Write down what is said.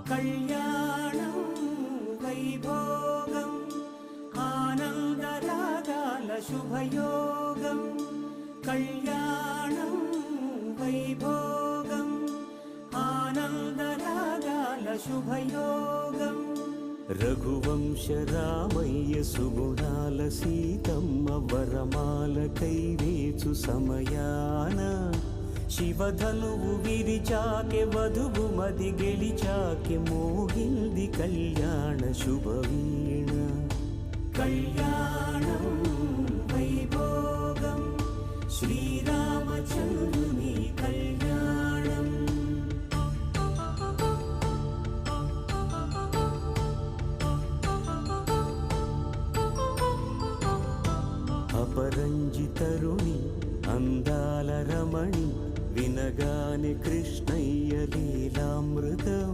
కళ్యాణం వైభోగం ఆనందరాగాల శుభయోగం కళ్యాణం వైభోగం ఆనందరాగాల శుభయోగం రఘువంశ రామయ్య సుగుణాల సీతమ్మ వరమాల కైవేచు సమయాన శివధనువు విరిచాకె వధువు మది గెలిచాకె మోగింది కళ్యాణ శుభవీణ కళ్యాణం వైభోగం శ్రీరామచంద్రుని కళ్యాణం అపరంజి తరుణి అందాల రమణి వినగానే కృష్ణయ్య లీలామృతం